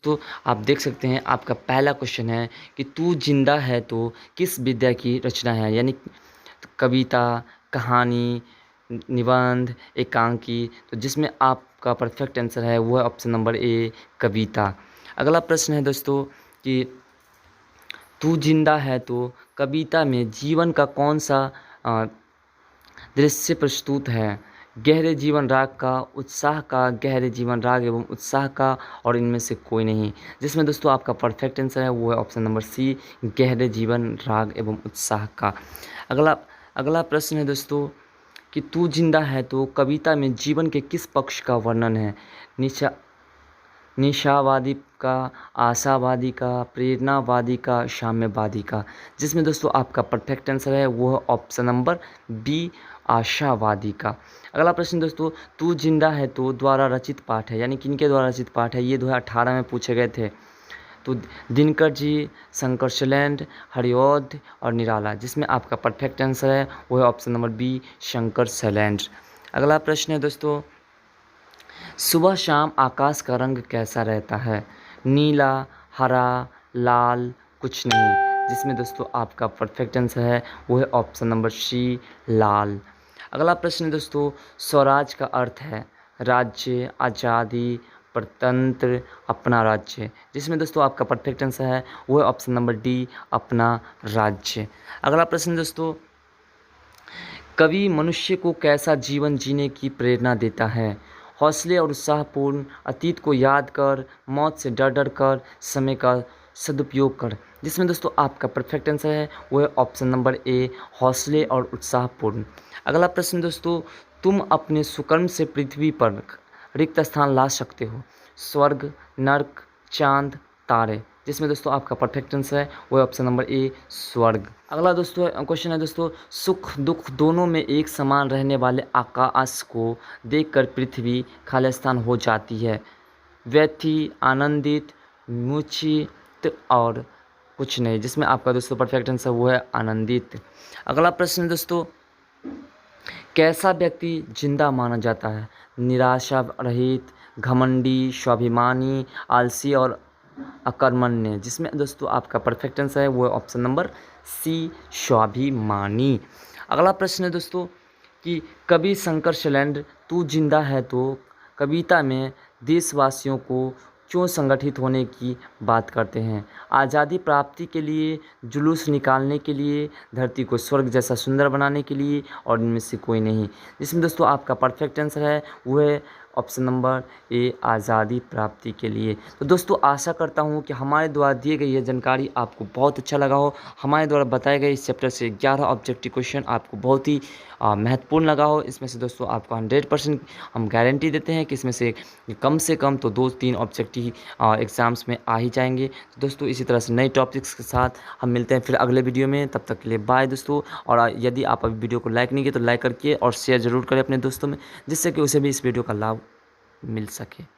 तो आप देख सकते हैं आपका पहला क्वेश्चन है कि तू जिंदा है तो किस विद्या की रचना है, यानी कविता, कहानी, निबंध, एकांकी। तो जिसमें आपका परफेक्ट आंसर है वो है ऑप्शन नंबर ए, कविता। अगला प्रश्न है दोस्तों कि तू जिंदा है तो कविता में जीवन का कौन सा अ, दृश्य प्रस्तुत है? गहरे जीवन राग का, उत्साह का, गहरे जीवन राग एवं उत्साह का, और इनमें से कोई नहीं। जिसमें दोस्तों आपका परफेक्ट आंसर है वो है ऑप्शन नंबर सी, गहरे जीवन राग एवं उत्साह का। अगला अगला प्रश्न है दोस्तों कि तू जिंदा है तो कविता में जीवन के किस पक्ष का वर्णन है? निशा निशावादी का, आशावादी का, प्रेरणावादी का, साम्यवादी का। जिसमें दोस्तों आपका परफेक्ट आंसर है वो है ऑप्शन नंबर बी, आशावादी का। अगला प्रश्न दोस्तों, तू जिंदा है तो द्वारा रचित पाठ है, यानी किनके द्वारा रचित पाठ है? ये 2018 में पूछे गए थे। तो दिनकर जी, शंकर शैलेंद्र, हरिऔध और निराला। जिसमें आपका परफेक्ट आंसर है वो है option number B, Shankar Shailendra. अगला प्रश्न है दोस्तों, सुबह शाम आकाश का रंग कैसा रहता है? नीला, हरा, लाल, कुछ नहीं। जिसमें दोस्तों आपका परफेक्ट आंसर है वो है ऑप्शन नंबर सी, लाल। अगला प्रश्न है दोस्तों, स्वराज का अर्थ है राज्य, आज़ादी, प्रतंत्र, अपना राज्य। जिसमें दोस्तों आपका परफेक्ट आंसर है वो है ऑप्शन नंबर डी, अपना राज्य। अगला प्रश्न दोस्तों, कवि मनुष्य को कैसा जीवन जीने की प्रेरणा देता है? हौसले और उत्साहपूर्ण, अतीत को याद कर, मौत से डर डर कर, समय का सदुपयोग कर। जिसमें दोस्तों आपका परफेक्ट आंसर है वो है ऑप्शन नंबर ए, हौसले और उत्साहपूर्ण। अगला प्रश्न दोस्तों, तुम अपने सुकर्म से पृथ्वी पर रिक्त स्थान ला सकते हो। स्वर्ग, नर्क, चांद, तारे। जिसमें दोस्तों आपका परफेक्ट आंसर है वो है ऑप्शन नंबर ए, स्वर्ग। अगला दोस्तों क्वेश्चन है दोस्तों, सुख दुख दोनों में एक समान रहने वाले आकाश को देखकर पृथ्वी खालिस्तान हो जाती है। व्यथी, आनंदित, मूर्छित और कुछ नहीं। जिसमें आपका दोस्तों परफेक्ट आंसर वो है आनंदित। अगला प्रश्न दोस्तों, कैसा व्यक्ति जिंदा माना जाता है? निराशा रहित, घमंडी, स्वाभिमानी, आलसी और अकर्मण्य। जिसमें दोस्तों आपका परफेक्ट आंसर है वो है ऑप्शन नंबर सी, स्वाभिमानी। अगला प्रश्न है दोस्तों कि कवि शंकर शैलेंद्र तू जिंदा है तो कविता में देशवासियों को क्यों संगठित होने की बात करते हैं? आज़ादी प्राप्ति के लिए, जुलूस निकालने के लिए, धरती को स्वर्ग जैसा सुंदर बनाने के लिए, और इनमें से कोई नहीं। जिसमें दोस्तों आपका परफेक्ट आंसर है वो है ऑप्शन नंबर ए, आज़ादी प्राप्ति के लिए। तो दोस्तों आशा करता हूँ कि हमारे द्वारा दिए गई यह जानकारी आपको बहुत अच्छा लगा हो। हमारे द्वारा बताए गए इस चैप्टर से 11 ऑब्जेक्टिव क्वेश्चन आपको बहुत ही महत्वपूर्ण लगा हो। इसमें से दोस्तों आपको 100% हम गारंटी देते हैं कि इसमें से कम तो 2-3 ऑब्जेक्टिव एग्ज़ाम्स में आ ही जाएंगे। तो दोस्तों इसी तरह से नए टॉपिक्स के साथ हम मिलते हैं फिर अगले वीडियो में। तब तक के लिए बाय दोस्तों। और यदि आप अभी वीडियो को लाइक नहीं किए तो लाइक करके और शेयर ज़रूर करें अपने दोस्तों में, जिससे कि उसे भी इस वीडियो का लाभ मिल सके।